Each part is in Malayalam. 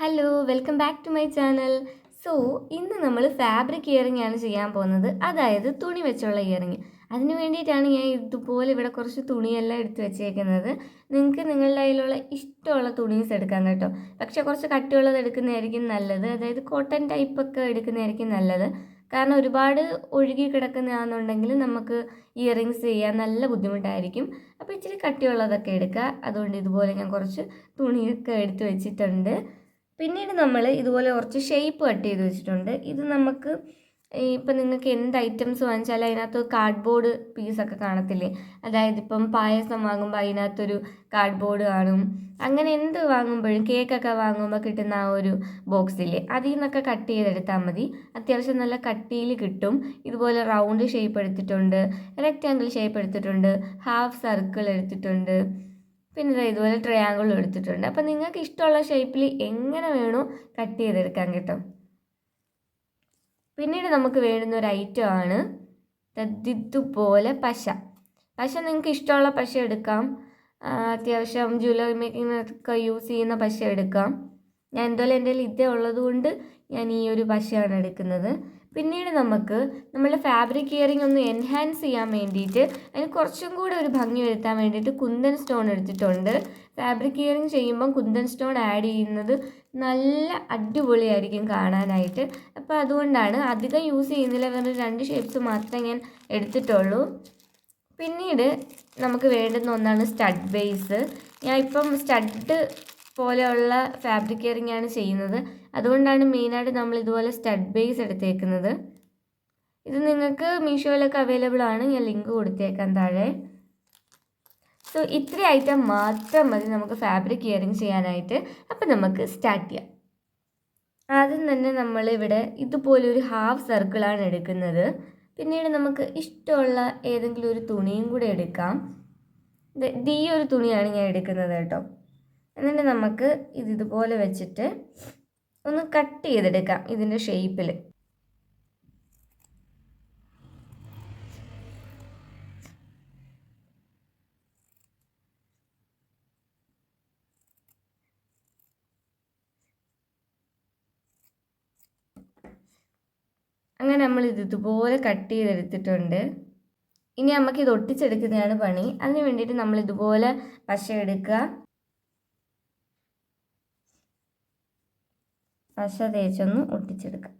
Hello welcome back to my channel. So ഇന്ന് നമ്മൾ ഫാബ്രിക് ഇയറിംഗ് ആണ് ചെയ്യാൻ പോകുന്നത്, അതായത് തുണി വെച്ചുള്ള ഇയറിംഗ്. അതിന് വേണ്ടിയിട്ടാണ് ഞാൻ ഇതുപോലെ ഇവിടെ കുറച്ച് തുണിയെല്ലാം എടുത്ത് വെച്ചേക്കുന്നത്. നിങ്ങൾക്ക് നിങ്ങളുടെ കയ്യിലുള്ള ഇഷ്ടമുള്ള തുണീസ് എടുക്കാം കേട്ടോ. പക്ഷേ കുറച്ച് കട്ടിയുള്ളത് എടുക്കുന്നതായിരിക്കും നല്ലത്, അതായത് കോട്ടൺ ടൈപ്പൊക്കെ എടുക്കുന്നതായിരിക്കും നല്ലത്. കാരണം ഒരുപാട് ഒഴുകി കിടക്കുന്നതാണെന്നുണ്ടെങ്കിൽ നമുക്ക് ഇയറിങ്സ് ചെയ്യാൻ നല്ല ബുദ്ധിമുട്ടായിരിക്കും. അപ്പോൾ ഇച്ചിരി കട്ടിയുള്ളതൊക്കെ എടുക്കുക. അതുകൊണ്ട് ഇതുപോലെ ഞാൻ കുറച്ച് തുണിയൊക്കെ എടുത്ത് വെച്ചിട്ടുണ്ട്. പിന്നീട് നമ്മൾ ഇതുപോലെ കുറച്ച് ഷേപ്പ് കട്ട് ചെയ്ത് വെച്ചിട്ടുണ്ട്. ഇത് നമുക്ക് ഇപ്പം നിങ്ങൾക്ക് എന്ത് ഐറ്റംസ് വാങ്ങിച്ചാലും അതിനകത്ത് കാർഡ്ബോർഡ് പീസൊക്കെ കാണത്തില്ലേ, അതായത് ഇപ്പം പായസം വാങ്ങുമ്പോൾ അതിനകത്തൊരു കാർഡ്ബോർഡ് കാണും. അങ്ങനെ എന്ത് വാങ്ങുമ്പോഴും കേക്കൊക്കെ വാങ്ങുമ്പോൾ കിട്ടുന്ന ആ ഒരു ബോക്സില്ലേ, അതിൽ നിന്നൊക്കെ കട്ട് ചെയ്തെടുത്താൽ മതി. അത്യാവശ്യം നല്ല കട്ടിയിൽ കിട്ടും. ഇതുപോലെ റൗണ്ട് ഷേപ്പ് എടുത്തിട്ടുണ്ട്, റെക്റ്റാങ്കിൾ ഷേപ്പ് എടുത്തിട്ടുണ്ട്, ഹാഫ് സർക്കിൾ എടുത്തിട്ടുണ്ട്, പിന്നെ ഇതുപോലെ ട്രയാങ്കിളും എടുത്തിട്ടുണ്ട്. അപ്പം നിങ്ങൾക്ക് ഇഷ്ടമുള്ള ഷേപ്പിൽ എങ്ങനെ വേണോ കട്ട് ചെയ്തെടുക്കാം കേട്ടോ. പിന്നീട് നമുക്ക് വേണ്ടുന്ന ഒരു ഐറ്റം ആണ് ഇതുപോലെ പശ. നിങ്ങൾക്ക് ഇഷ്ടമുള്ള പശ എടുക്കാം. അത്യാവശ്യം ജ്വല്ലറി മേക്കിങ്ങിനൊക്കെ യൂസ് ചെയ്യുന്ന പശ എടുക്കാം. ഞാൻ എന്തായാലും എൻ്റെ കയ്യിൽ ഇതേ ഉള്ളത് കൊണ്ട് ഞാൻ ഈ ഒരു പശയാണ് എടുക്കുന്നത്. പിന്നീട് നമുക്ക് നമ്മളുടെ ഫാബ്രിക് ഇയറിംഗ് ഒന്ന് എൻഹാൻസ് ചെയ്യാൻ വേണ്ടിയിട്ട്, അതിന് കുറച്ചും കൂടെ ഒരു ഭംഗി വരുത്താൻ വേണ്ടിയിട്ട് കുന്തൻ സ്റ്റോൺ എടുത്തിട്ടുണ്ട്. ഫാബ്രിക് ഇയറിംഗ് ചെയ്യുമ്പം കുന്തൻ സ്റ്റോൺ ആഡ് ചെയ്യുന്നത് നല്ല അടിപൊളിയായിരിക്കും കാണാനായിട്ട്. അപ്പോൾ അതുകൊണ്ടാണ് അധികം യൂസ് ചെയ്യുന്നില്ല, വെറും 2 ഷേപ്സ് മാത്രമേ ഞാൻ എടുത്തിട്ടുള്ളൂ. പിന്നീട് നമുക്ക് വേണ്ടുന്ന ഒന്നാണ് സ്റ്റഡ് ബേസ്. ഞാൻ ഇപ്പം സ്റ്റഡ് പോലെയുള്ള ഫാബ്രിക് ഇയറിംഗ് ആണ് ചെയ്യുന്നത്, അതുകൊണ്ടാണ് മെയിനായിട്ട് നമ്മൾ ഇതുപോലെ സ്റ്റഡ് ബേസ് എടുത്തേക്കുന്നത്. ഇത് നിങ്ങൾക്ക് മീഷോയിലൊക്കെ അവൈലബിൾ ആണ്, ഞാൻ ലിങ്ക് കൊടുത്തേക്കാം താഴെ. സോ ഇത്രയും ഐറ്റം മാത്രം മതി നമുക്ക് ഫാബ്രിക് ഇയറിംഗ് ചെയ്യാനായിട്ട്. അപ്പം നമുക്ക് സ്റ്റാർട്ട് ചെയ്യാം. ആദ്യം തന്നെ നമ്മളിവിടെ ഇതുപോലൊരു ഹാഫ് സർക്കിളാണ് എടുക്കുന്നത്. പിന്നീട് നമുക്ക് ഇഷ്ടമുള്ള ഏതെങ്കിലും ഒരു തുണിയും കൂടെ എടുക്കാം. ഈ ഒരു തുണിയാണ് ഞാൻ എടുക്കുന്നത് കേട്ടോ. എന്നിട്ട് നമുക്ക് ഇതുപോലെ വെച്ചിട്ട് ഒന്ന് കട്ട് ചെയ്തെടുക്കാം ഇതിൻ്റെ ഷേപ്പിൽ. അങ്ങനെ നമ്മൾ ഇതുപോലെ കട്ട് ചെയ്തെടുത്തിട്ടുണ്ട്. ഇനി നമുക്കിത് ഒട്ടിച്ചെടുക്കുന്നതാണ് പണി. അതിന് വേണ്ടിയിട്ട് നമ്മൾ ഇതുപോലെ പശ എടുക്കുക, പശ തേച്ചൊന്ന് ഒട്ടിച്ചെടുക്കുക.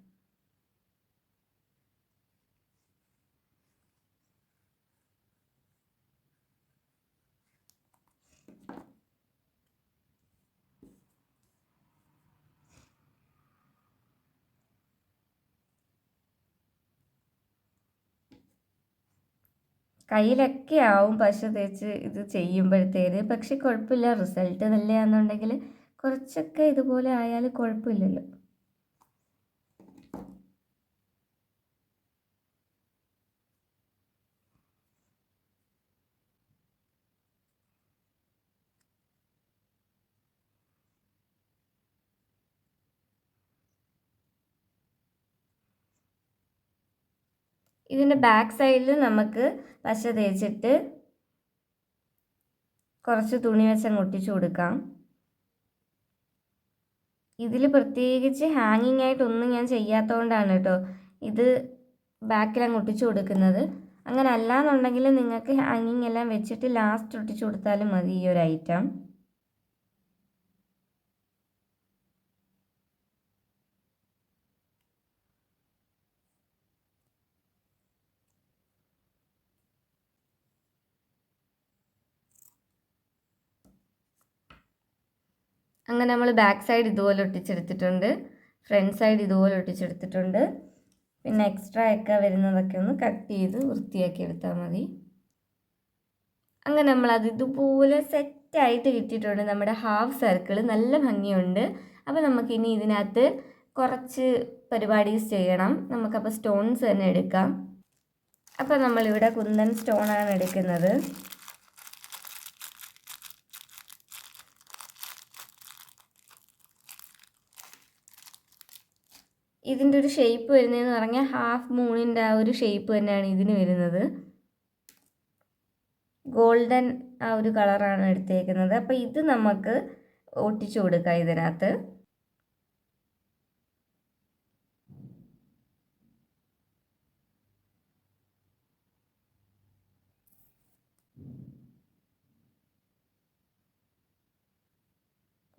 കയ്യിലൊക്കെ ആവും പശ തേച്ച് ഇത് ചെയ്യുമ്പോഴത്തേന്. പക്ഷെ കുഴപ്പമില്ല, റിസൾട്ട് നല്ലതാണെന്നുണ്ടെങ്കിൽ കുറച്ചൊക്കെ ഇതുപോലെ ആയാലും കുഴപ്പമില്ലല്ലോ. ഇതിൻ്റെ ബാക്ക് സൈഡിൽ നമുക്ക് പശ തേച്ചിട്ട് കുറച്ച് തുണി വെച്ചങ്ങ് ഒട്ടിച്ചു കൊടുക്കാം. ഇതിൽ പ്രത്യേകിച്ച് ഹാങ്ങിങ് ആയിട്ടൊന്നും ഞാൻ ചെയ്യാത്തതുകൊണ്ടാണ് കേട്ടോ ഇത് ബാക്കിൽ അങ്ങ് ഒട്ടിച്ചു കൊടുക്കുന്നത്. അങ്ങനെ അല്ലാന്നുണ്ടെങ്കിൽ നിങ്ങൾക്ക് ഹാങ്ങിങ് എല്ലാം വെച്ചിട്ട് ലാസ്റ്റ് ഒട്ടിച്ചു കൊടുത്താലും മതി ഈ ഒരു ഐറ്റം. അങ്ങനെ നമ്മൾ ബാക്ക് സൈഡ് ഇതുപോലെ ഒട്ടിച്ചെടുത്തിട്ടുണ്ട്, ഫ്രണ്ട് സൈഡ് ഇതുപോലെ ഒട്ടിച്ചെടുത്തിട്ടുണ്ട്. പിന്നെ എക്സ്ട്രാ ഒക്കെ വരുന്നതൊക്കെ ഒന്ന് കട്ട് ചെയ്ത് വൃത്തിയാക്കി എടുത്താൽ മതി. അങ്ങനെ നമ്മളത് ഇതുപോലെ സെറ്റായിട്ട് കിട്ടിയിട്ടുണ്ട്. നമ്മുടെ ഹാഫ് സർക്കിൾ നല്ല ഭംഗിയുണ്ട്. അപ്പോൾ നമുക്കിനി ഇതിനകത്ത് കുറച്ച് പരിപാടീസ് ചെയ്യണം. നമുക്കപ്പോൾ സ്റ്റോൺസ് തന്നെ എടുക്കാം. അപ്പോൾ നമ്മളിവിടെ കുന്തൻ സ്റ്റോണാണ് എടുക്കുന്നത്. ഇതിൻ്റെ ഒരു ഷേപ്പ് വരുന്നതെന്ന് പറഞ്ഞാൽ ഹാഫ് മൂണിൻ്റെ ആ ഒരു ഷേപ്പ് തന്നെയാണ് ഇതിന് വരുന്നത്. ഗോൾഡൻ ആ ഒരു കളറാണ് എടുത്തേക്കുന്നത്. അപ്പോൾ ഇത് നമുക്ക് ഒട്ടിച്ചു കൊടുക്കാം ഇതിനകത്ത്.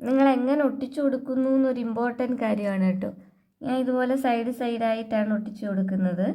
നിങ്ങൾ എങ്ങനെ ഒട്ടിച്ചു കൊടുക്കുന്നു എന്നൊരു ഇമ്പോർട്ടൻറ്റ് കാര്യമാണ് കേട്ടോ. ഞാൻ ഇതുപോലെ സൈഡായിട്ടാണ് ഒട്ടിച്ചു കൊടുക്കുന്നത്.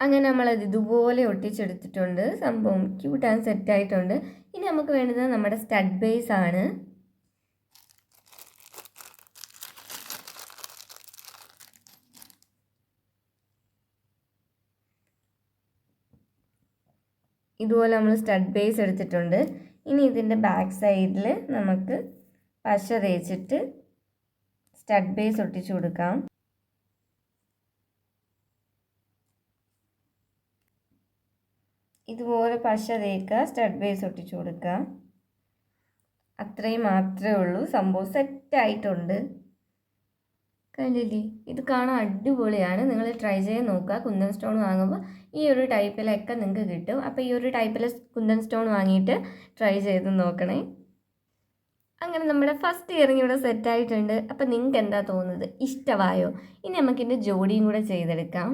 അങ്ങനെ നമ്മളത് ഇതുപോലെ ഒട്ടിച്ചെടുത്തിട്ടുണ്ട്. സംഭവം ക്യൂട്ട് ആൻഡ് സെറ്റായിട്ടുണ്ട്. ഇനി നമുക്ക് വേണ്ടത് നമ്മുടെ സ്റ്റഡ് ബേസ് ആണ്. ഇതുപോലെ നമ്മൾ സ്റ്റഡ് ബേസ് എടുത്തിട്ടുണ്ട്. ഇനി ഇതിൻ്റെ ബാക്ക് സൈഡിൽ നമുക്ക് പശ തേച്ചിട്ട് സ്റ്റഡ് ബേസ് ഒട്ടിച്ചു കൊടുക്കാം. ഇതുപോലെ പശ തേക്കുക, സ്റ്റഡ് ബേസ് ഒട്ടിച്ചു കൊടുക്കുക. അത്രയും മാത്രമേ ഉള്ളൂ. സംഭവം സെറ്റായിട്ടുണ്ട്. കണ്ടില്ലേ? ഇത് കാണാൻ അടിപൊളിയാണ്. നിങ്ങൾ ട്രൈ ചെയ്ത് നോക്കുക. കുന്തൻ സ്റ്റോൺ വാങ്ങുമ്പോൾ ഈ ഒരു ടൈപ്പിലൊക്കെ നിങ്ങൾക്ക് കിട്ടും. അപ്പോൾ ഈ ഒരു ടൈപ്പിൽ കുന്തൻ സ്റ്റോൺ വാങ്ങിയിട്ട് ട്രൈ ചെയ്ത് നോക്കണേ. അങ്ങനെ നമ്മുടെ ഫസ്റ്റ് ഇയറിംഗ് ഇവിടെ സെറ്റായിട്ടുണ്ട്. അപ്പോൾ നിങ്ങൾക്ക് എന്താ തോന്നുന്നത്? ഇഷ്ടമായോ? ഇനി നമുക്കിൻ്റെ ജോഡിയും കൂടെ ചെയ്തെടുക്കാം.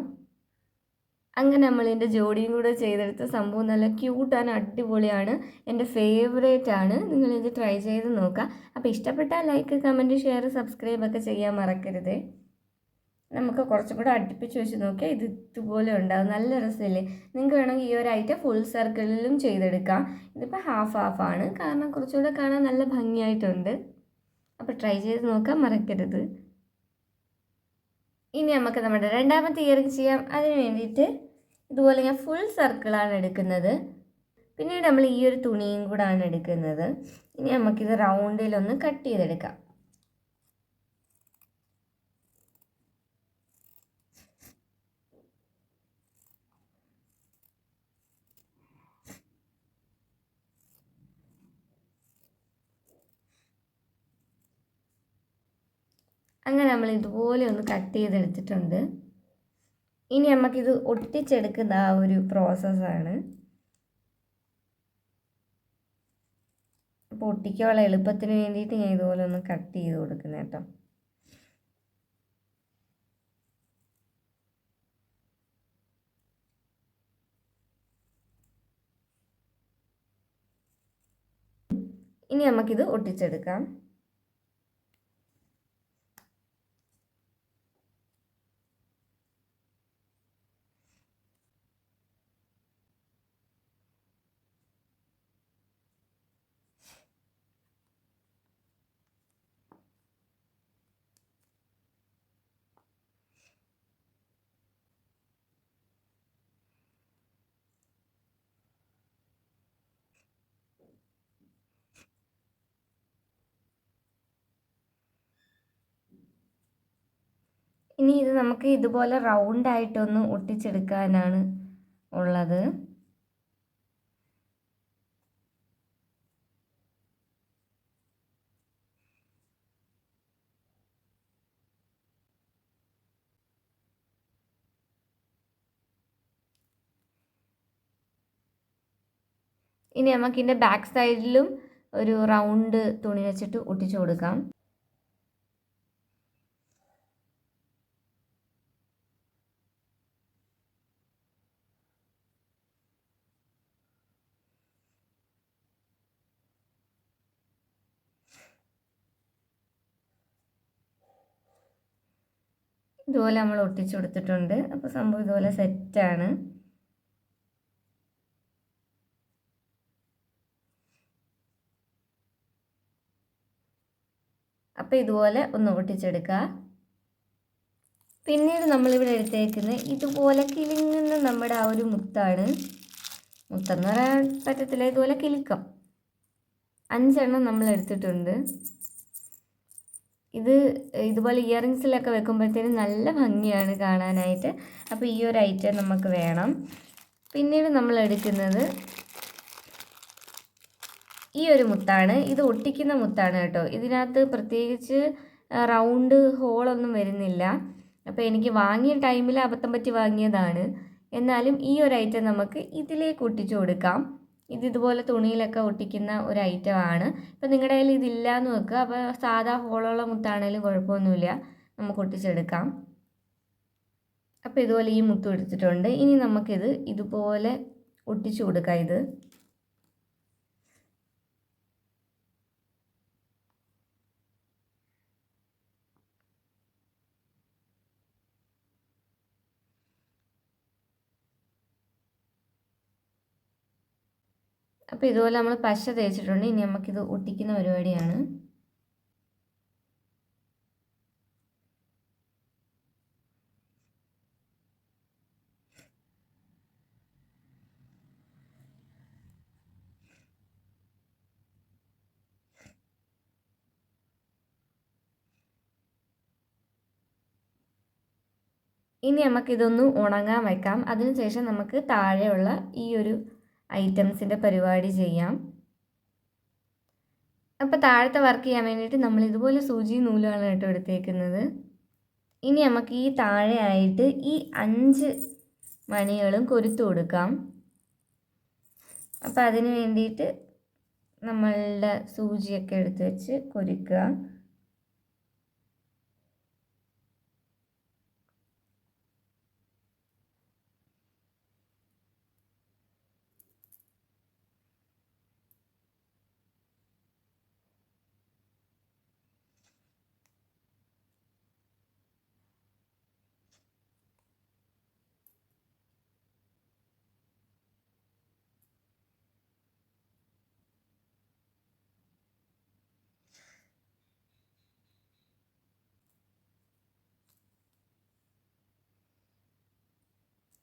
അങ്ങനെ നമ്മളിതിൻ്റെ ജോഡിയും കൂടെ ചെയ്തെടുത്ത സംഭവം നല്ല ക്യൂട്ടാണ്, അടിപൊളിയാണ്, എൻ്റെ ഫേവറേറ്റ് ആണ്. നിങ്ങളിത് ട്രൈ ചെയ്ത് നോക്കുക. അപ്പോൾ ഇഷ്ടപ്പെട്ടാൽ ലൈക്ക്, കമൻറ്റ്, ഷെയർ, സബ്സ്ക്രൈബ് ഒക്കെ ചെയ്യാൻ മറക്കരുത്. നമുക്ക് കുറച്ചും കൂടെ അടുപ്പിച്ച് വെച്ച് നോക്കിയാൽ ഇത് ഇതുപോലെ ഉണ്ടാകും. നല്ല രസമില്ലേ? നിങ്ങൾക്ക് വേണമെങ്കിൽ ഈ ഒരു ഐറ്റം ഫുൾ സർക്കിളിലും ചെയ്തെടുക്കാം. ഇതിപ്പോൾ ഹാഫ് ആണ്, കാരണം കുറച്ചുകൂടെ കാണാൻ നല്ല ഭംഗിയായിട്ടുണ്ട്. അപ്പോൾ ട്രൈ ചെയ്ത് നോക്കാൻ മറക്കരുത്. ഇനി നമുക്ക് നമ്മുടെ രണ്ടാമത്തെ ഇയറിംഗ് ചെയ്യാം. അതിന് വേണ്ടിയിട്ട് ഇതുപോലെ ഞാൻ ഫുൾ സർക്കിളാണ് എടുക്കുന്നത്. പിന്നീട് നമ്മൾ ഈ ഒരു തുണിയും കൂടാണ് എടുക്കുന്നത്. ഇനി നമുക്കിത് റൗണ്ടിലൊന്ന് കട്ട് ചെയ്തെടുക്കാം. അങ്ങനെ നമ്മൾ ഇതുപോലെ ഒന്ന് കട്ട് ചെയ്തെടുത്തിട്ടുണ്ട്. ഇനി നമുക്കിത് ഒട്ടിച്ചെടുക്കുന്ന ആ ഒരു പ്രോസസ്സാണ്. അപ്പോൾ ഒട്ടിക്കാനുള്ള എളുപ്പത്തിന് വേണ്ടിയിട്ട് ഞാൻ ഇതുപോലെ ഒന്ന് കട്ട് ചെയ്ത് കൊടുക്കുന്നത് കേട്ടോ. ഇനി നമുക്കിത് ഒട്ടിച്ചെടുക്കാം. ഇനി ഇത് നമുക്ക് ഇതുപോലെ റൗണ്ടായിട്ടൊന്ന് ഒട്ടിച്ചെടുക്കാനാണ് ഉള്ളത്. ഇനി നമുക്കിതിൻ്റെ ബാക്ക് സൈഡിലും ഒരു റൗണ്ട് തുണി വെച്ചിട്ട് ഒട്ടിച്ചു കൊടുക്കാം. ഇതുപോലെ നമ്മൾ ഒട്ടിച്ചു കൊടുത്തിട്ടുണ്ട്. അപ്പോൾ സംഭവം ഇതുപോലെ സെറ്റാണ്. അപ്പോൾ ഇതുപോലെ ഒന്ന് ഒട്ടിച്ചെടുക്കുക. പിന്നീട് നമ്മളിവിടെ എടുത്തേക്കുന്നത് ഇതുപോലെ കിലുങ്ങുന്ന നമ്മുടെ ആ ഒരു മുത്താണ്. മുത്തെന്ന് പറയാൻ പറ്റത്തില്ല, ഇതുപോലെ കിലുക്കം 5 നമ്മൾ എടുത്തിട്ടുണ്ട്. ഇതുപോലെ ഇയറിങ്സിലൊക്കെ വെക്കുമ്പോഴത്തേനും നല്ല ഭംഗിയാണ് കാണാനായിട്ട്. അപ്പോൾ ഈ ഒരു ഐറ്റം നമുക്ക് വേണം. പിന്നീട് നമ്മൾ എടുക്കുന്നത് ഈ ഒരു മുത്താണ്. ഇത് ഒട്ടിക്കുന്ന മുത്താണ് കേട്ടോ. ഇതിനകത്ത് പ്രത്യേകിച്ച് റൗണ്ട് ഹോളൊന്നും വരുന്നില്ല. അപ്പോൾ എനിക്ക് വാങ്ങിയ ടൈമിൽ അബദ്ധം പറ്റി വാങ്ങിയതാണ്. എന്നാലും ഈ ഒരു ഐറ്റം നമുക്ക് ഇതിലേക്ക് ഒട്ടിച്ചു കൊടുക്കാം. ഇതുപോലെ തുണിയിലൊക്കെ ഒട്ടിക്കുന്ന ഒരു ഐറ്റമാണ്. ഇപ്പോൾ നിങ്ങളുടെ കയ്യിൽ ഇതില്ല എന്ന് വെക്കുക, അപ്പോൾ സാധാ ഹോളുള്ള മുത്താണെങ്കിലും കുഴപ്പമൊന്നുമില്ല, നമുക്ക് ഒട്ടിച്ചെടുക്കാം. അപ്പോൾ ഇതുപോലെ ഈ മുത്തും എടുത്തിട്ടുണ്ട്. ഇനി നമുക്കിത് ഇതുപോലെ ഒട്ടിച്ചു കൊടുക്കാം. അപ്പോൾ ഇതുപോലെ നമ്മൾ പശ തേച്ചിട്ടുണ്ട്. ഇനി നമുക്കിത് ഒട്ടിക്കുന്ന പരിപാടിയാണ്. ഇനി നമുക്കിതൊന്ന് ഉണങ്ങാൻ വയ്ക്കാം. അതിനുശേഷം നമുക്ക് താഴെയുള്ള ഈ ഒരു ഐറ്റംസിൻ്റെ പരിപാടി ചെയ്യാം. അപ്പോൾ താഴത്തെ വർക്ക് ചെയ്യാൻ വേണ്ടിയിട്ട് നമ്മൾ ഇതുപോലെ സൂചി നൂലാണ് കേട്ടോ എടുത്തേക്കുന്നത്. ഇനി നമുക്ക് ഈ താഴെ ആയിട്ട് ഈ 5 മണികളും കൊരുത്തു കൊടുക്കാം. അപ്പോൾ അതിന് വേണ്ടിയിട്ട് നമ്മളുടെ സൂചിയൊക്കെ എടുത്ത് വെച്ച് കൊരുക്കുക.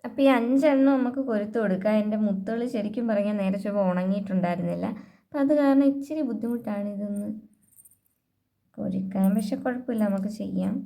അപ്പോൾ ഈ 5 നമുക്ക് കൊരുത്ത് കൊടുക്കാം. എൻ്റെ മുത്തുകൾ ശരിക്കും പറഞ്ഞാൽ നേരെ ചൊവ്വ ഉണങ്ങിയിട്ടുണ്ടായിരുന്നില്ല. അപ്പോൾ അത് കാരണം ഇച്ചിരി ബുദ്ധിമുട്ടാണ് ഇതൊന്ന് കൊരുക്കാൻ. പക്ഷെ കുഴപ്പമില്ല, നമുക്ക് ചെയ്യാം.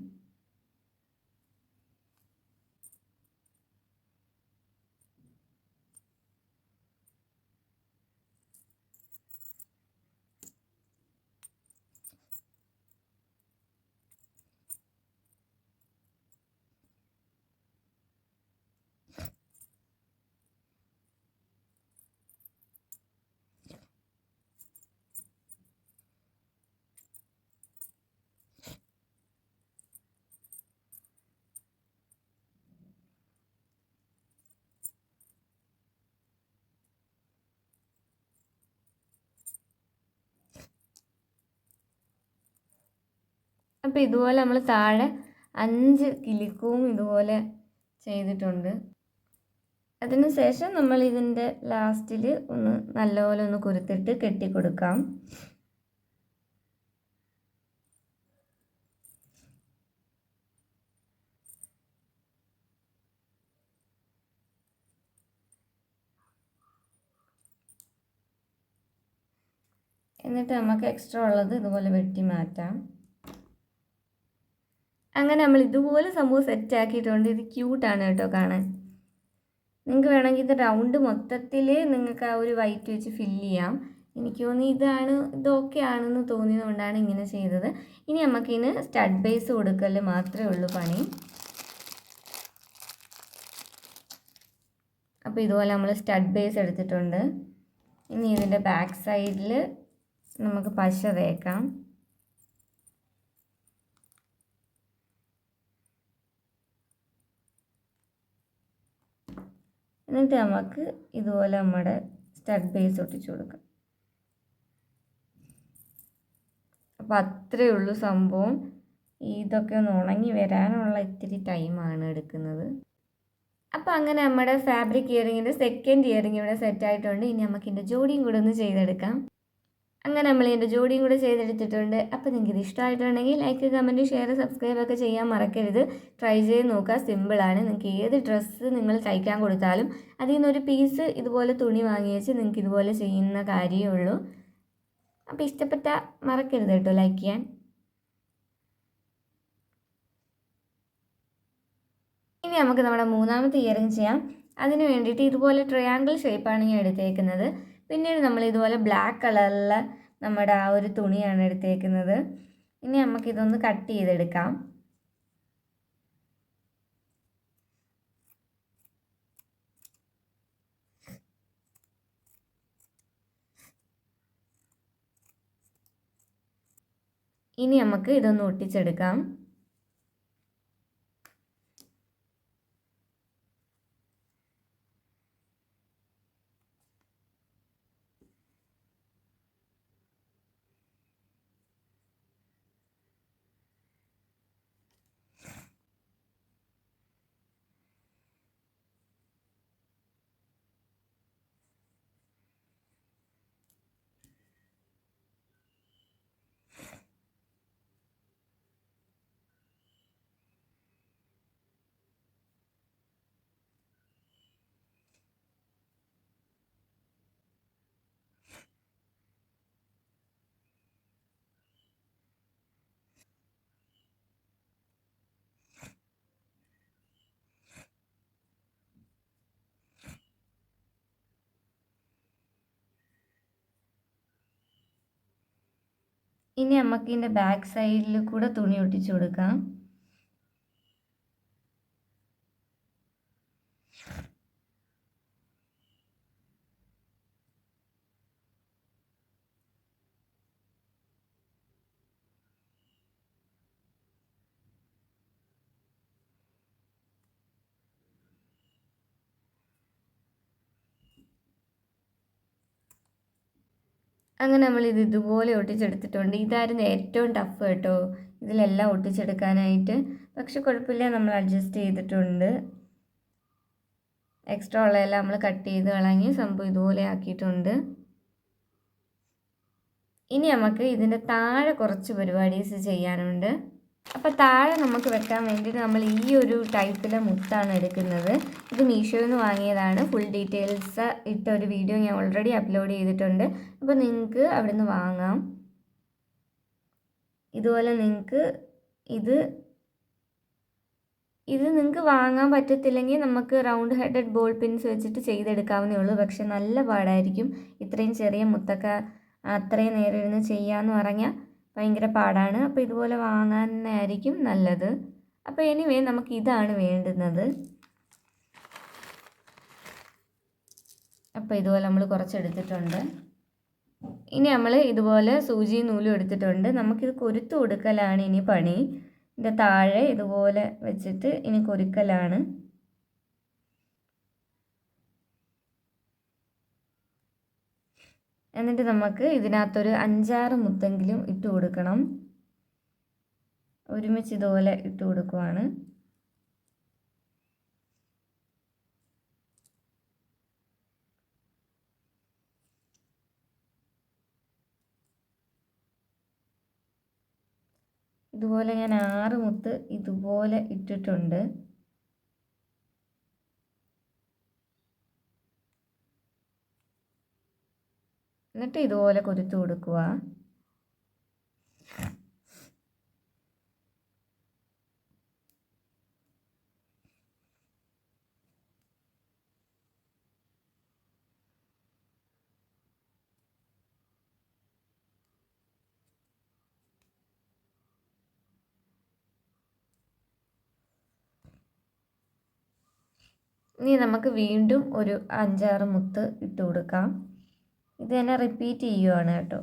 അപ്പോൾ ഇതുപോലെ നമ്മൾ താഴെ 5 കിലുക്കവും ഇതുപോലെ ചെയ്തിട്ടുണ്ട്. അതിനുശേഷം നമ്മൾ ഇതിൻ്റെ ലാസ്റ്റിൽ ഒന്ന് നല്ലപോലെ ഒന്ന് കുരുത്തിട്ട് കെട്ടിക്കൊടുക്കാം. എന്നിട്ട് നമുക്ക് എക്സ്ട്രാ ഉള്ളത് ഇതുപോലെ വെട്ടി മാറ്റാം. അങ്ങനെ നമ്മൾ ഇതുപോലെ സംഭവം സെറ്റ് ആക്കിയിട്ടുണ്ട്. ഇത് ക്യൂട്ടാണ് കേട്ടോ കാണാൻ. നിങ്ങൾക്ക് വേണമെങ്കിൽ ഇത് റൗണ്ട് മൊത്തത്തിൽ നിങ്ങൾക്ക് ആ ഒരു വൈറ്റ് വെച്ച് ഫില്ല് ചെയ്യാം. എനിക്ക് തോന്നി ഇതൊക്കെ ആണെന്ന് തോന്നിയതുകൊണ്ടാണ് ഇങ്ങനെ ചെയ്തത്. ഇനി നമുക്കിതിന് സ്റ്റഡ് ബേസ് കൊടുക്കൽ മാത്രമേ ഉള്ളൂ പണി. അപ്പോൾ ഇതുപോലെ നമ്മൾ സ്റ്റഡ് ബേസ് എടുത്തിട്ടുണ്ട്. ഇനി ഇതിൻ്റെ ബാക്ക് സൈഡിൽ നമുക്ക് പശ തേക്കാം. എന്നിട്ട് നമുക്ക് ഇതുപോലെ നമ്മുടെ സ്റ്റഡ് ബേസ് ഒട്ടിച്ചു കൊടുക്കാം. അപ്പോൾ അത്രയേ ഉള്ളൂ സംഭവം. ഇതൊക്കെ ഒന്ന് ഉണങ്ങി വരാനുള്ള ഇത്തിരി ടൈമാണ് എടുക്കുന്നത്. അപ്പോൾ അങ്ങനെ നമ്മുടെ ഫാബ്രിക് ഇയറിങ്ങിൻ്റെ സെക്കൻഡ് ഇയറിങ് ഇവിടെ സെറ്റായിട്ടുണ്ട്. ഇനി നമുക്ക് ഇതിൻ്റെ ജോഡിയും കൂടെ ഒന്ന് ചെയ്തെടുക്കാം. അങ്ങനെ നമ്മൾ ഇതിൻ്റെ ജോഡിയും കൂടെ ചെയ്തെടുത്തിട്ടുണ്ട്. അപ്പോൾ നിങ്ങൾക്ക് ഇത് ഇഷ്ടമായിട്ടുണ്ടെങ്കിൽ ലൈക്ക്, കമൻറ്റ്, ഷെയർ, സബ്സ്ക്രൈബ് ഒക്കെ ചെയ്യാൻ മറക്കരുത്. ട്രൈ ചെയ്ത് നോക്കുക, സിമ്പിളാണ്. നിങ്ങൾക്ക് ഏത് ഡ്രസ്സ് നിങ്ങൾ തയ്ക്കാൻ കൊടുത്താലും അതിൽ നിന്നൊരു പീസ് ഇതുപോലെ തുണി വാങ്ങി വെച്ച് നിങ്ങൾക്ക് ഇതുപോലെ ചെയ്യുന്ന കാര്യമേ ഉള്ളൂ. അപ്പോൾ ഇഷ്ടപ്പെട്ടാൽ മറക്കരുത് കേട്ടോ ലൈക്ക് ചെയ്യാൻ. ഇനി നമുക്ക് നമ്മുടെ മൂന്നാമത്തെ ഇയറിംഗ് ചെയ്യാം. അതിന് വേണ്ടിയിട്ട് ഇതുപോലെ ട്രയാങ്കിൾ ഷേപ്പാണ് ഞാൻ എടുത്തേക്കുന്നത്. പിന്നീട് നമ്മൾ ഇതുപോലെ ബ്ലാക്ക് കളറിലുള്ള നമ്മുടെ ആ ഒരു തുണിയാണ് എടുത്തേക്കുന്നത്. ഇനി നമുക്കിതൊന്ന് കട്ട് ചെയ്തെടുക്കാം. ഇനി നമുക്ക് ഇതൊന്ന് ഒട്ടിച്ചെടുക്കാം. ഇനി നമുക്ക് ഇതിൻ്റെ ബാക്ക് സൈഡിൽ കൂടെ തുണി ഒട്ടിച്ചു കൊടുക്കാം. അങ്ങനെ നമ്മളിത് ഇതുപോലെ ഒട്ടിച്ചെടുത്തിട്ടുണ്ട്. ഇതായിരുന്നു ഏറ്റവും ടഫ് കേട്ടോ ഇതിലെല്ലാം ഒട്ടിച്ചെടുക്കാനായിട്ട്. പക്ഷെ കുഴപ്പമില്ല, നമ്മൾ അഡ്ജസ്റ്റ് ചെയ്തിട്ടുണ്ട്. എക്സ്ട്രാ ഉള്ളതെല്ലാം നമ്മൾ കട്ട് ചെയ്ത് കളഞ്ഞ് സംഭവം ഇതുപോലെ ആക്കിയിട്ടുണ്ട്. ഇനി നമുക്ക് ഇതിൻ്റെ താഴെ കുറച്ച് പരിപാടീസ് ചെയ്യാനുണ്ട്. അപ്പോൾ താഴെ നമുക്ക് വെക്കാൻ വേണ്ടിയിട്ട് നമ്മൾ ഈ ഒരു ടൈപ്പിലെ മുത്താണ് എടുക്കുന്നത്. ഇത് മീഷോയിൽ നിന്ന് വാങ്ങിയതാണ്. ഫുൾ ഡീറ്റെയിൽസ് ഇട്ട ഒരു വീഡിയോ ഞാൻ ഓൾറെഡി അപ്ലോഡ് ചെയ്തിട്ടുണ്ട്. അപ്പോൾ നിങ്ങൾക്ക് അവിടെ നിന്ന് വാങ്ങാം. ഇതുപോലെ നിങ്ങൾക്ക് ഇത് നിങ്ങൾക്ക് വാങ്ങാൻ പറ്റത്തില്ലെങ്കിൽ നമുക്ക് റൗണ്ട് ഹെഡഡ് ബോൾ പിൻസ് വെച്ചിട്ട് ചെയ്തെടുക്കാവുന്നേ ഉള്ളൂ. പക്ഷെ നല്ല പാടായിരിക്കും. ഇത്രയും ചെറിയ മുത്തൊക്കെ അത്രയും നേരം ഇരുന്ന് ചെയ്യാമെന്ന് പറഞ്ഞാൽ ഭയങ്കര പാടാണ്. അപ്പോൾ ഇതുപോലെ വാങ്ങാനായിരിക്കും നല്ലത്. അപ്പോൾ എനിവേ നമുക്ക് ഇതാണ് വേണ്ടുന്നത്. അപ്പോൾ ഇതുപോലെ നമ്മൾ കുറച്ചെടുത്തിട്ടുണ്ട്. ഇനി നമ്മൾ ഇതുപോലെ സൂചിയും നൂലും എടുത്തിട്ടുണ്ട്. നമുക്കിത് കൊരുത്ത് കൊടുക്കലാണ് ഇനി പണി. ഇതിൻ്റെ താഴെ ഇതുപോലെ വെച്ചിട്ട് ഇനി കൊരുക്കലാണ്. എന്നിട്ട് നമുക്ക് ഇതിനകത്തൊരു 5-6 മുത്തെങ്കിലും ഇട്ട് കൊടുക്കണം. ഒരുമിച്ച് ഇതുപോലെ ഇട്ട് കൊടുക്കുവാണ്. ഇതുപോലെ ഞാൻ 6 മുത്ത് ഇതുപോലെ ഇട്ടിട്ടുണ്ട്. എന്നിട്ട് ഇതുപോലെ കൊരുത്ത് കൊടുക്കുക. ഇനി നമുക്ക് വീണ്ടും ഒരു 5-6 മുത്ത് ഇട്ട് കൊടുക്കാം. ഇത് തന്നെ റിപ്പീറ്റ് ചെയ്യുവാണ് കേട്ടോ.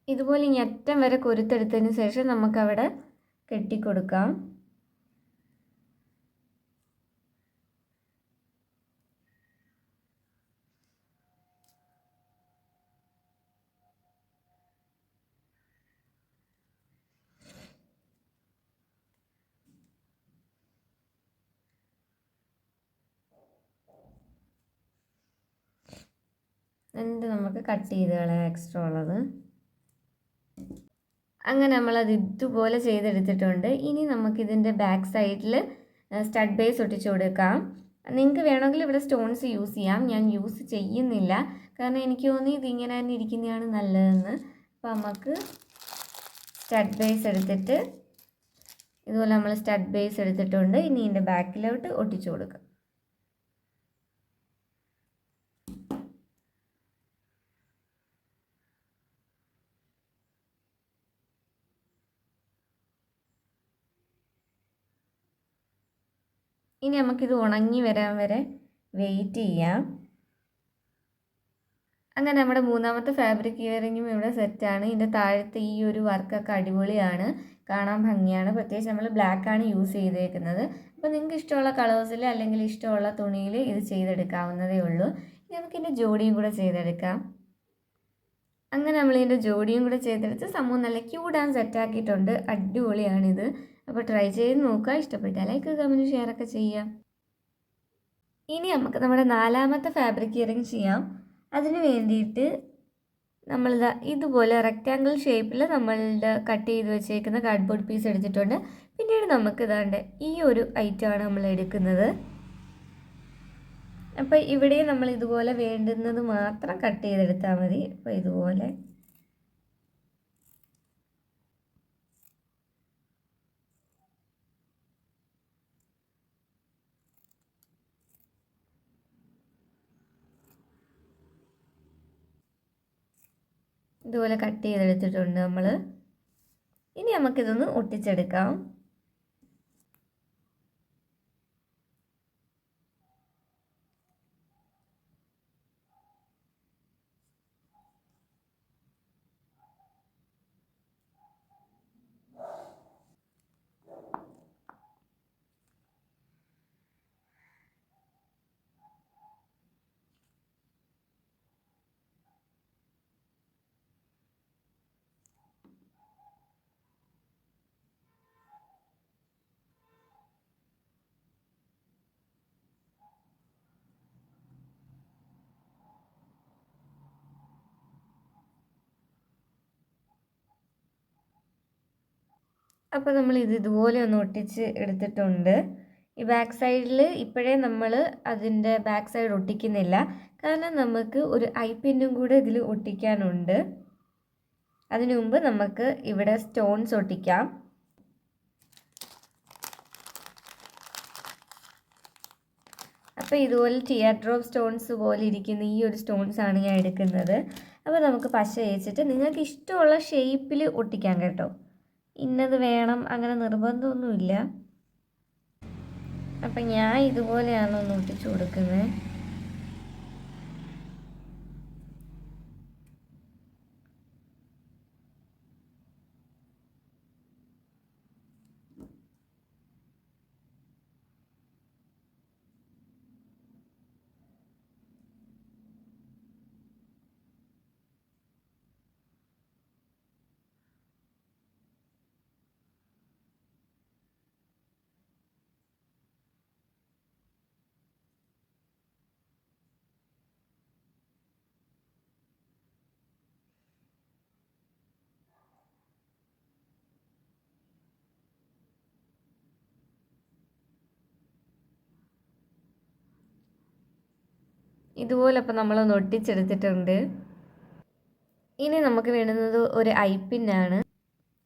ഇതുപോലെ ഇനി അറ്റം വരെ കൊരുത്തെടുത്തതിന് ശേഷം നമുക്കവിടെ കെട്ടിക്കൊടുക്കാം. എന്നിട്ട് നമുക്ക് കട്ട് ചെയ്ത് കളയാം എക്സ്ട്രാ ഉള്ളത്. അങ്ങനെ നമ്മളത് ഇതുപോലെ ചെയ്തെടുത്തിട്ടുണ്ട്. ഇനി നമുക്കിതിൻ്റെ ബാക്ക് സൈഡിൽ സ്റ്റഡ് ബേസ് ഒട്ടിച്ചു കൊടുക്കാം. നിങ്ങൾക്ക് വേണമെങ്കിൽ ഇവിടെ സ്റ്റോൺസ് യൂസ് ചെയ്യാം. ഞാൻ യൂസ് ചെയ്യുന്നില്ല, കാരണം എനിക്ക് തോന്നി ഇതിങ്ങനെ തന്നെ ഇരിക്കുന്നതാണ് നല്ലതെന്ന്. അപ്പോൾ നമുക്ക് സ്റ്റഡ് ബേസ് എടുത്തിട്ട് ഇതുപോലെ നമ്മൾ സ്റ്റഡ് ബേസ് എടുത്തിട്ടുണ്ട്. ഇനി ഇതിൻ്റെ ബാക്കിലോട്ട് ഒട്ടിച്ചു കൊടുക്കാം. ഇനി നമുക്കിത് ഉണങ്ങി വരാൻ വരെ വെയിറ്റ് ചെയ്യാം. അങ്ങനെ നമ്മുടെ മൂന്നാമത്തെ ഫാബ്രിക് ഇയറിങ്ങും ഇവിടെ സെറ്റാണ്. ഇതിൻ്റെ താഴത്തെ ഈ ഒരു വർക്കൊക്കെ അടിപൊളിയാണ്, കാണാൻ ഭംഗിയാണ്. പ്രത്യേകിച്ച് നമ്മൾ ബ്ലാക്കാണ് യൂസ് ചെയ്തേക്കുന്നത്. അപ്പോൾ നിങ്ങൾക്ക് ഇഷ്ടമുള്ള കളേഴ്സിൽ അല്ലെങ്കിൽ ഇഷ്ടമുള്ള തുണിയിൽ ഇത് ചെയ്തെടുക്കാവുന്നതേ ഉള്ളൂ. ഇനി നമുക്കിതിൻ്റെ ജോഡിയും കൂടെ ചെയ്തെടുക്കാം. അങ്ങനെ നമ്മളിതിൻ്റെ ജോഡിയും കൂടെ ചെയ്തെടുത്ത് സംഭവം നല്ല ക്യൂട്ട് ആൻഡ് സെറ്റാക്കിയിട്ടുണ്ട്. അടിപൊളിയാണിത്. അപ്പോൾ ട്രൈ ചെയ്ത് നോക്കുക. ഇഷ്ടപ്പെട്ടാൽ ലൈക്ക്, കമൻറ്റ്, ഷെയർ ഒക്കെ ചെയ്യാം. ഇനി നമുക്ക് നമ്മുടെ നാലാമത്തെ ഫാബ്രിക് ഇയറിങ് ചെയ്യാം. അതിന് വേണ്ടിയിട്ട് നമ്മൾ ഇതുപോലെ റെക്റ്റാങ്കിൾ ഷേപ്പിൽ നമ്മളുടെ കട്ട് ചെയ്ത് വെച്ചേക്കുന്ന കാർഡ്ബോർഡ് പീസ് എടുത്തിട്ടുണ്ട്. പിന്നീട് നമുക്ക് ഇതാണ്ട് ഈ ഒരു ഐറ്റമാണ് നമ്മൾ എടുക്കുന്നത്. അപ്പോൾ ഇവിടെ നമ്മൾ ഇതുപോലെ വേണ്ടുന്നത് മാത്രം കട്ട് ചെയ്തെടുത്താൽ മതി. അപ്പോൾ ഇതുപോലെ കട്ട് ചെയ്തെടുത്തിട്ടുണ്ട് നമ്മൾ. ഇനി നമുക്കിതൊന്ന് ഒട്ടിച്ചെടുക്കാം. അപ്പോൾ നമ്മൾ ഇതുപോലെ ഒന്ന് ഒട്ടിച്ച് എടുത്തിട്ടുണ്ട്. ഈ ബാക്ക് സൈഡിൽ ഇപ്പോഴേ നമ്മൾ അതിൻ്റെ ബാക്ക് സൈഡ് ഒട്ടിക്കുന്നില്ല, കാരണം നമുക്ക് ഒരു ഐപ്പിന്നും കൂടെ ഇതിൽ ഒട്ടിക്കാനുണ്ട്. അതിനു മുമ്പ് നമുക്ക് ഇവിടെ സ്റ്റോൺസ് ഒട്ടിക്കാം. അപ്പോൾ ഇതുപോലെ ടിയർ ഡ്രോപ്പ് സ്റ്റോൺസ് പോലെ ഇരിക്കുന്ന ഈ ഒരു സ്റ്റോൺസാണ് ഞാൻ എടുക്കുന്നത്. അപ്പോൾ നമുക്ക് പശ തേച്ചിട്ട് നിങ്ങൾക്ക് ഇഷ്ടമുള്ള ഷേപ്പിൽ ഒട്ടിക്കാം കേട്ടോ. ഇന്നത് വേണം അങ്ങനെ നിർബന്ധമൊന്നുമില്ല. അപ്പം ഞാൻ ഇതുപോലെയാണ് ഒന്ന് ഒട്ടിച്ചു കൊടുക്കുന്നത്. ഇതുപോലെ അപ്പം നമ്മളൊന്ന് ഒട്ടിച്ചെടുത്തിട്ടുണ്ട്. ഇനി നമുക്ക് വേണ്ടുന്നത് ഒരു ഐപ്പിന്നാണ്.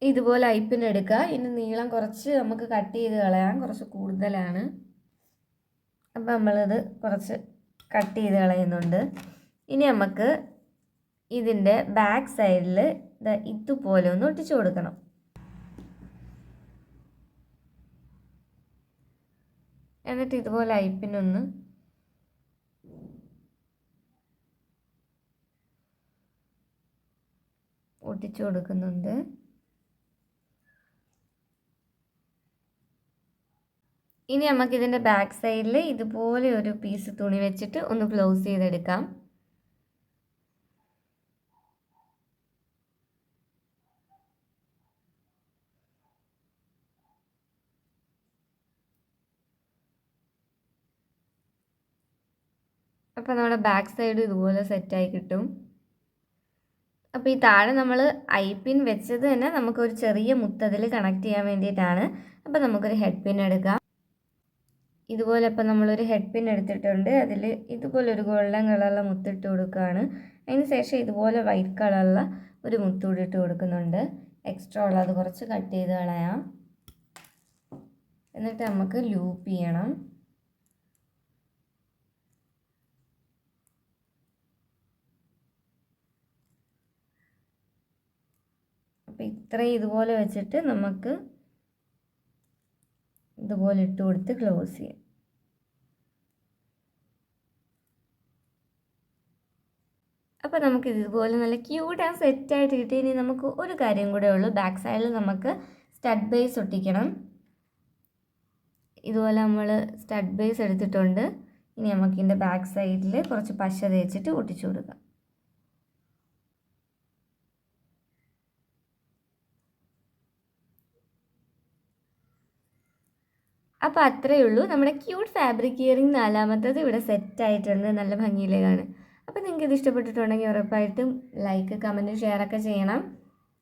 ഇതുപോലെ ഐപ്പിൻ എടുക്കുക. ഇനി നീളം കുറച്ച് നമുക്ക് കട്ട് ചെയ്ത് കളയാം, കുറച്ച് കൂടുതലാണ്. അപ്പം നമ്മളിത് കുറച്ച് കട്ട് ചെയ്ത് കളയുന്നുണ്ട്. ഇനി നമുക്ക് ഇതിൻ്റെ ബാക്ക് സൈഡിൽ ഇതുപോലെ ഒന്ന് ഒട്ടിച്ചു കൊടുക്കണം. എന്നിട്ട് ഇതുപോലെ ഐപ്പിനൊന്ന് ഒട്ടിച്ച് ഒട്ടിച്ചു കൊടുക്കുന്നുണ്ട്. ഇനി നമുക്കിതിൻ്റെ ബാക്ക് സൈഡിൽ ഇതുപോലെ ഒരു പീസ് തുണി വെച്ചിട്ട് ഒന്ന് ക്ലോസ് ചെയ്തെടുക്കാം. അപ്പോൾ നമ്മുടെ ബാക്ക് സൈഡ് ഇതുപോലെ സെറ്റായി കിട്ടും. അപ്പോൾ ഈ താഴെ നമ്മൾ ഐ-പിൻ വെച്ചത് തന്നെ നമുക്കൊരു ചെറിയ മുത്തതിൽ കണക്ട് ചെയ്യാൻ വേണ്ടിയിട്ടാണ്. അപ്പോൾ നമുക്കൊരു ഹെഡ് പിൻ എടുക്കാം. ഇതുപോലെ ഇപ്പോൾ നമ്മളൊരു ഹെഡ് പിൻ എടുത്തിട്ടുണ്ട്. അതിൽ ഇതുപോലെ ഒരു ഗോൾഡൻ കളറുള്ള മുത്തിട്ട് കൊടുക്കുകയാണ്. അതിന് ശേഷം ഇതുപോലെ വൈറ്റ് കളറുള്ള ഒരു മുത്തൂടി ഇട്ട് കൊടുക്കുന്നുണ്ട്. എക്സ്ട്രാ ഉള്ളത് കുറച്ച് കട്ട് ചെയ്ത് കളയാം. എന്നിട്ട് നമുക്ക് ലൂപ്പ് ചെയ്യണം. അപ്പോൾ ഇത്രയും ഇതുപോലെ വെച്ചിട്ട് നമുക്ക് ഇതുപോലെ ഇട്ട് കൊടുത്ത് ക്ലോസ് ചെയ്യാം. അപ്പോൾ നമുക്ക് ഇതുപോലെ നല്ല ക്യൂട്ട് ആൻഡ് സെറ്റായിട്ട് കിട്ടി. ഇനി നമുക്ക് ഒരു കാര്യം കൂടെ ഉള്ളൂ. ബാക്ക് സൈഡിൽ നമുക്ക് സ്റ്റഡ് ബേസ് ഒട്ടിക്കണം. ഇതുപോലെ നമ്മൾ സ്റ്റഡ് ബേസ് എടുത്തിട്ടുണ്ട്. ഇനി നമുക്ക് ഇതിൻ്റെ ബാക്ക് സൈഡിൽ കുറച്ച് പശ തേച്ചിട്ട് ഒട്ടിച്ചു കൊടുക്കാം. അപ്പോൾ അത്രയേ ഉള്ളൂ. നമ്മുടെ ക്യൂട്ട് ഫാബ്രിക് ഇയറിംഗ് 4ാമത്തത് ഇവിടെ സെറ്റായിട്ടുണ്ട്. നല്ല ഭംഗിയിലേക്കാണ്. അപ്പോൾ നിങ്ങൾക്ക് ഇത് ഇഷ്ടപ്പെട്ടിട്ടുണ്ടെങ്കിൽ ഉറപ്പായിട്ടും ലൈക്ക്, കമൻറ്റ്, ഷെയറൊക്കെ ചെയ്യണം.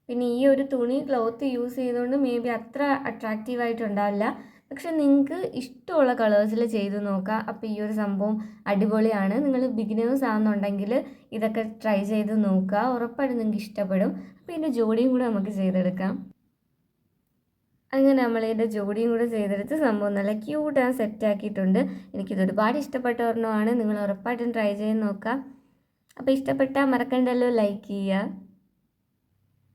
പിന്നെ ഈ ഒരു തുണി ക്ലോത്ത് യൂസ് ചെയ്തുകൊണ്ട് മേ ബി അത്ര അട്രാക്റ്റീവായിട്ടുണ്ടാവില്ല. പക്ഷെ നിങ്ങൾക്ക് ഇഷ്ടമുള്ള കളേഴ്സിൽ ചെയ്ത് നോക്കാം. അപ്പോൾ ഈ ഒരു സംഭവം അടിപൊളിയാണ്. നിങ്ങൾ ബിഗിനേഴ്സ് ആണെന്നുണ്ടെങ്കിൽ ഇതൊക്കെ ട്രൈ ചെയ്ത് നോക്കുക. ഉറപ്പായിട്ടും നിങ്ങൾക്ക് ഇഷ്ടപ്പെടും. അപ്പോൾ ഇതിൻ്റെ ജോഡിയും കൂടെ നമുക്ക് ചെയ്തെടുക്കാം. അങ്ങനെ നമ്മളിതിൻ്റെ ജോഡിയും കൂടെ ചെയ്തെടുത്ത് സംഭവം നല്ല ക്യൂട്ട് ആൻഡ് സെറ്റാക്കിയിട്ടുണ്ട്. എനിക്കിത് ഒരുപാട് ഇഷ്ടപ്പെട്ട ഒരെണ്ണമാണ്. നിങ്ങൾ ഉറപ്പായിട്ടും ട്രൈ ചെയ്ത് നോക്കാം. അപ്പോൾ ഇഷ്ടപ്പെട്ടാൽ മറക്കണ്ടല്ലോ ലൈക്ക് ചെയ്യുക.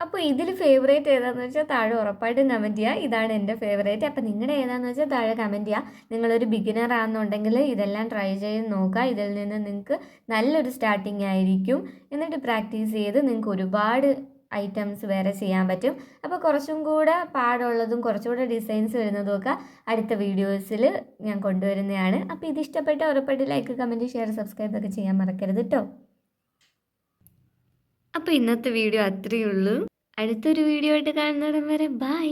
അപ്പോൾ ഇതിൽ ഫേവറേറ്റ് ഏതാണെന്ന് വെച്ചാൽ താഴെ ഉറപ്പായിട്ടും കമൻറ്റ് ചെയ്യുക. ഇതാണ് എൻ്റെ ഫേവറേറ്റ്. അപ്പോൾ നിങ്ങളുടെ ഏതാണെന്ന് വെച്ചാൽ താഴെ കമൻറ്റ് ചെയ്യുക. നിങ്ങളൊരു ബിഗിനർ ആണെന്നുണ്ടെങ്കിൽ ഇതെല്ലാം ട്രൈ ചെയ്ത് നോക്കുക. ഇതിൽ നിന്ന് നിങ്ങൾക്ക് നല്ലൊരു സ്റ്റാർട്ടിങ് ആയിരിക്കും. എന്നിട്ട് പ്രാക്ടീസ് ചെയ്ത് നിങ്ങൾക്ക് ഒരുപാട് ഐറ്റംസ് വേറെ ചെയ്യാൻ പറ്റും. അപ്പോൾ കുറച്ചും കൂടെ പാടുള്ളതും കുറച്ചുകൂടെ ഡിസൈൻസ് വരുന്നതുമൊക്കെ അടുത്ത വീഡിയോസിൽ ഞാൻ കൊണ്ടുവരുന്നതാണ്. അപ്പോൾ ഇത് ഇഷ്ടപ്പെട്ട ഉറപ്പായിട്ട് ലൈക്ക്, കമൻറ്റ്, ഷെയർ, സബ്സ്ക്രൈബ് ഒക്കെ ചെയ്യാൻ മറക്കരുത് കേട്ടോ. അപ്പോൾ ഇന്നത്തെ വീഡിയോ അത്രയേ ഉള്ളൂ. അടുത്തൊരു വീഡിയോ ആയിട്ട് കാണുന്നിടം വരെ ബൈ.